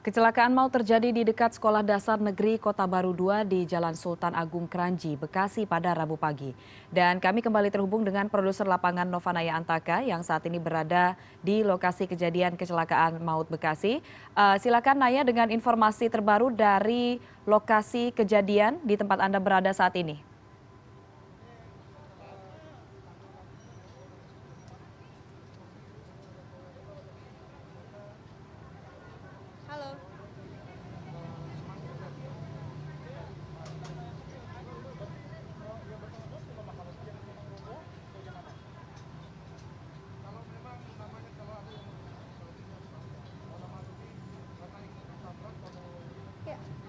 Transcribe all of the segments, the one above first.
Kecelakaan maut terjadi di dekat Sekolah Dasar Negeri Kota Baru 2 di Jalan Sultan Agung Kranji, Bekasi pada Rabu pagi. Dan kami kembali terhubung dengan produser lapangan Novanaya Antaka yang saat ini berada di lokasi kejadian kecelakaan maut Bekasi. Silakan Naya dengan informasi terbaru dari lokasi kejadian di tempat Anda berada saat ini. Halo.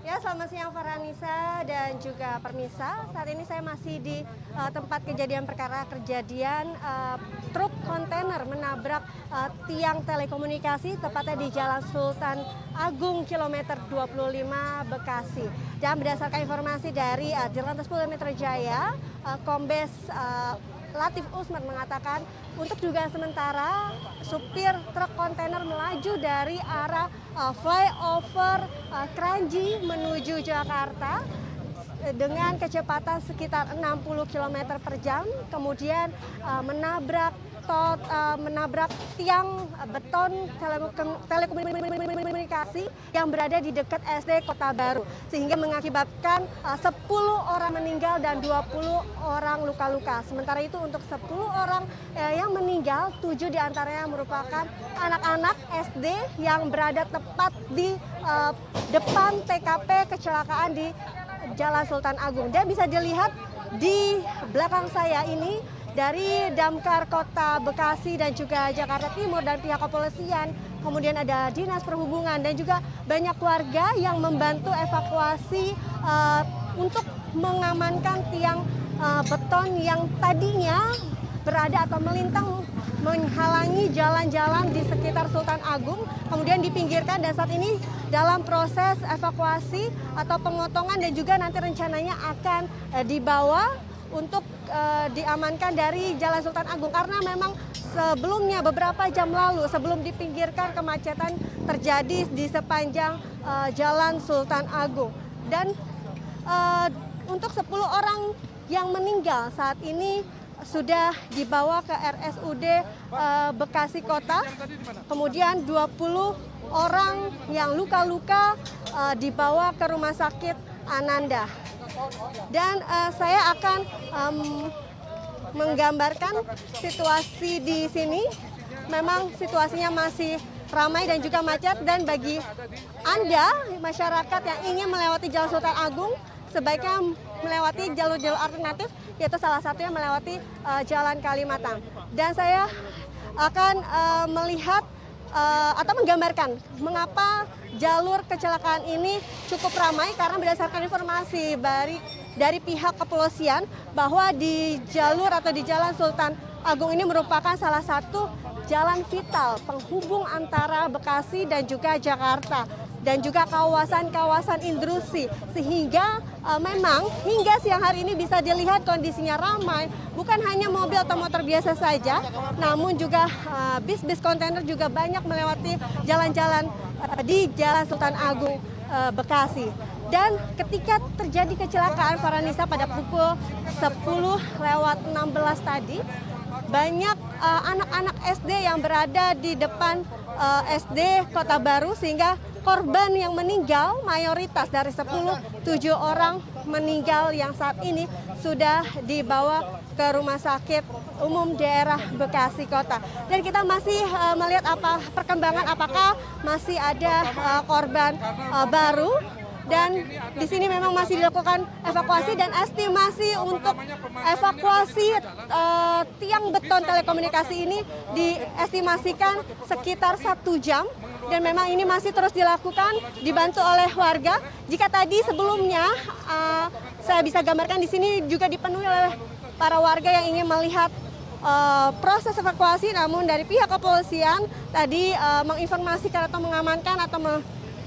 Ya, selamat siang Farhanisa dan juga Permisa. Saat ini saya masih di tempat kejadian perkara truk kontainer menabrak tiang telekomunikasi tepatnya di Jalan Sultan Agung kilometer 25 Bekasi. Dan berdasarkan informasi dari Dirlantas Polda Metro Jaya, Kombes Latif Usman mengatakan untuk dugaan sementara supir truk kontainer melaju dari arah flyover Kranji menuju Jakarta dengan kecepatan sekitar 60 km per jam, kemudian menabrak tiang beton telekomunikasi yang berada di dekat SD Kota Baru, sehingga mengakibatkan 10 orang meninggal dan 20 orang luka-luka. Sementara itu untuk 10 orang yang meninggal, 7 diantaranya merupakan anak-anak SD yang berada tepat di depan TKP kecelakaan di Jalan Sultan Agung. Dan bisa dilihat di belakang saya ini, dari Damkar Kota Bekasi dan juga Jakarta Timur dan pihak kepolisian, kemudian ada Dinas Perhubungan dan juga banyak warga yang membantu evakuasi untuk mengamankan tiang beton yang tadinya berada atau melintang menghalangi jalan-jalan di sekitar Sultan Agung, kemudian dipinggirkan dan saat ini dalam proses evakuasi atau pengotongan dan juga nanti rencananya akan dibawa untuk diamankan dari Jalan Sultan Agung, karena memang sebelumnya beberapa jam lalu sebelum dipinggirkan kemacetan terjadi di sepanjang Jalan Sultan Agung. Dan untuk 10 orang yang meninggal saat ini sudah dibawa ke RSUD Bekasi Kota, kemudian 20 orang yang luka-luka dibawa ke Rumah Sakit Ananda. Dan saya akan menggambarkan situasi di sini. Memang situasinya masih ramai dan juga macet, dan bagi Anda masyarakat yang ingin melewati Jalan Sultan Agung sebaiknya melewati jalur-jalur alternatif, yaitu salah satunya melewati Jalan Kalimatang. Dan saya akan melihat atau menggambarkan mengapa jalur kecelakaan ini cukup ramai, karena berdasarkan informasi dari pihak kepolisian bahwa di jalur atau di Jalan Sultan Agung ini merupakan salah satu jalan vital penghubung antara Bekasi dan juga Jakarta dan juga kawasan-kawasan industri, sehingga memang hingga siang hari ini bisa dilihat kondisinya ramai, bukan hanya mobil atau motor biasa saja, namun juga bis-bis kontainer juga banyak melewati jalan-jalan di Jalan Sultan Agung Bekasi. Dan ketika terjadi kecelakaan Farhanisa pada pukul 10:16 tadi, banyak anak-anak SD yang berada di depan SD Kota Baru, sehingga korban yang meninggal mayoritas dari 10, 7 orang meninggal yang saat ini sudah dibawa ke Rumah Sakit Umum Daerah Bekasi Kota. Dan kita masih melihat perkembangan apakah masih ada korban baru. Dan di sini memang masih dilakukan evakuasi, dan estimasi untuk evakuasi tiang beton telekomunikasi ini diestimasikan sekitar 1 jam. Dan memang ini masih terus dilakukan, dibantu oleh warga. Jika tadi sebelumnya saya bisa gambarkan di sini juga dipenuhi oleh para warga yang ingin melihat proses evakuasi, namun dari pihak kepolisian tadi menginformasikan atau mengamankan atau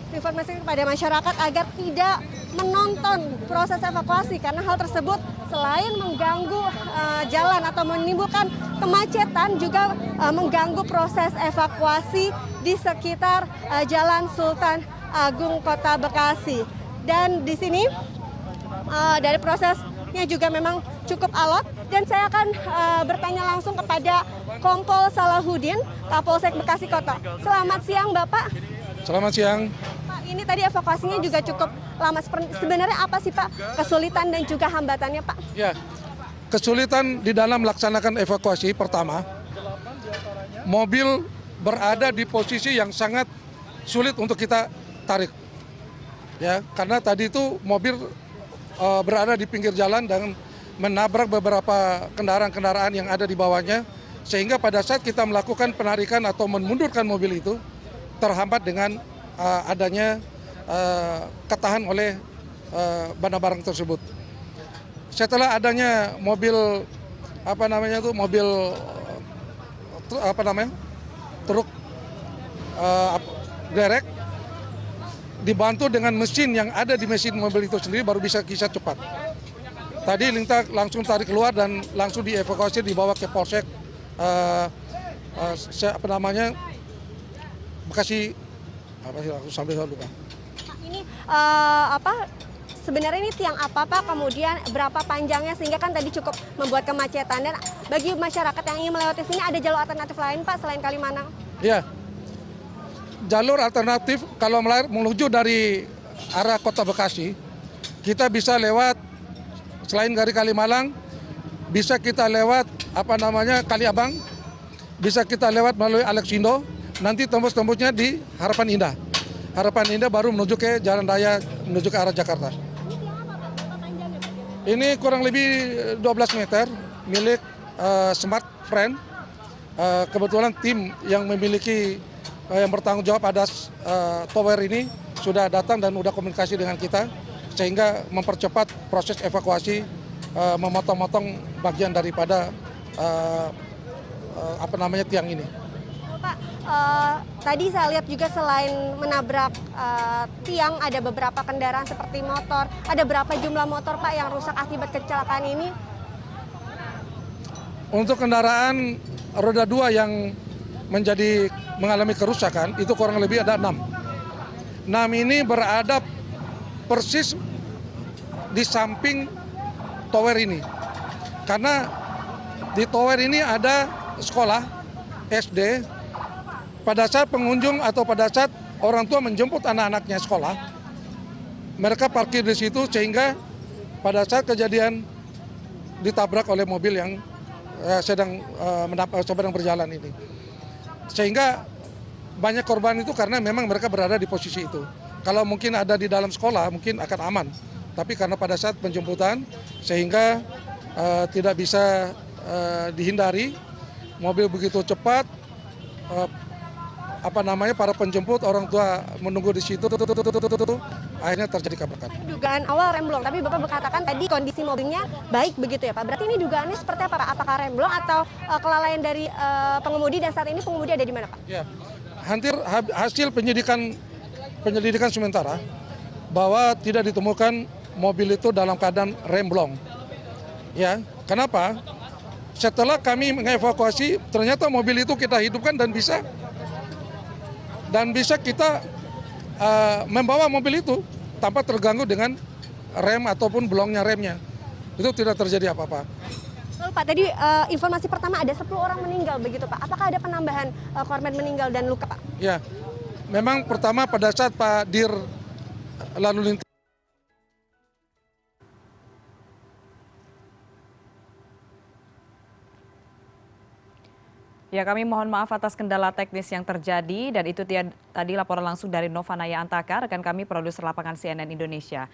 informasi kepada masyarakat agar tidak menonton proses evakuasi karena hal tersebut selain mengganggu jalan atau menimbulkan kemacetan juga mengganggu proses evakuasi di sekitar Jalan Sultan Agung Kota Bekasi. Dan di sini dari prosesnya juga memang cukup alot dan saya akan bertanya langsung kepada Kompol Salahuddin, Kapolsek Bekasi Kota. Selamat siang Bapak. Selamat siang. Pak, ini tadi evakuasinya juga cukup lama. Sebenarnya apa sih Pak kesulitan dan juga hambatannya Pak? Ya, kesulitan di dalam melaksanakan evakuasi pertama, mobil berada di posisi yang sangat sulit untuk kita tarik. Ya, karena tadi itu mobil berada di pinggir jalan dan menabrak beberapa kendaraan-kendaraan yang ada di bawahnya, sehingga pada saat kita melakukan penarikan atau memundurkan mobil itu terhambat dengan adanya ketahan oleh benda barang tersebut. Setelah adanya mobil truk derek dibantu dengan mesin yang ada di mesin mobil itu sendiri baru bisa cepat. Tadi Linta langsung tarik keluar dan langsung dievakuasi dibawa ke Polsek Bekasi aku sampai lupa. Ini sebenarnya ini tiang apa Pak? Kemudian berapa panjangnya sehingga kan tadi cukup membuat kemacetan, dan bagi masyarakat yang ingin melewati sini ada jalur alternatif lain Pak selain Kalimanang? Iya. Jalur alternatif kalau menuju dari arah Kota Bekasi, kita bisa lewat selain dari Kalimalang, bisa kita lewat Kali Abang, bisa kita lewat melalui Alexindo. Nanti tembus-tembusnya di Harapan Indah. Harapan Indah baru menuju ke jalan raya menuju ke arah Jakarta. Ini kurang lebih 12 meter milik Smart Friend. Kebetulan tim yang memiliki yang bertanggung jawab atas tower ini sudah datang dan sudah komunikasi dengan kita sehingga mempercepat proses evakuasi, memotong-motong bagian daripada tiang ini. Pak, tadi saya lihat juga selain menabrak tiang ada beberapa kendaraan seperti motor. Ada berapa jumlah motor Pak yang rusak akibat kecelakaan ini? Untuk kendaraan roda 2 yang mengalami kerusakan itu kurang lebih ada 6. 6 ini berada persis di samping tower ini. Karena di tower ini ada sekolah SD. Pada saat pengunjung atau pada saat orang tua menjemput anak-anaknya sekolah, mereka parkir di situ sehingga pada saat kejadian ditabrak oleh mobil yang sedang berjalan ini. Sehingga banyak korban itu karena memang mereka berada di posisi itu. Kalau mungkin ada di dalam sekolah mungkin akan aman. Tapi karena pada saat penjemputan sehingga tidak bisa dihindari, mobil begitu cepat, para penjemput orang tua menunggu di situ, akhirnya terjadi tabrakan. Dugaan awal remblong, tapi Bapak berkatakan tadi kondisi mobilnya baik begitu ya Pak. Berarti ini dugaannya seperti apa Pak? Apakah remblong atau kelalaian dari pengemudi, dan saat ini pengemudi ada di mana Pak? Ya, hasil penyelidikan sementara bahwa tidak ditemukan mobil itu dalam keadaan remblong. Ya, kenapa? Setelah kami mengevakuasi, ternyata mobil itu kita hidupkan dan bisa kita membawa mobil itu tanpa terganggu dengan rem ataupun blongnya remnya. Itu tidak terjadi apa-apa. Lalu Pak, tadi informasi pertama ada 10 orang meninggal begitu Pak. Apakah ada penambahan korban meninggal dan luka Pak? Ya, memang pertama pada saat Pak Dir lalu lintas. Ya, kami mohon maaf atas kendala teknis yang terjadi, dan itu tadi laporan langsung dari Nova Naya Antaka, rekan kami produser lapangan CNN Indonesia.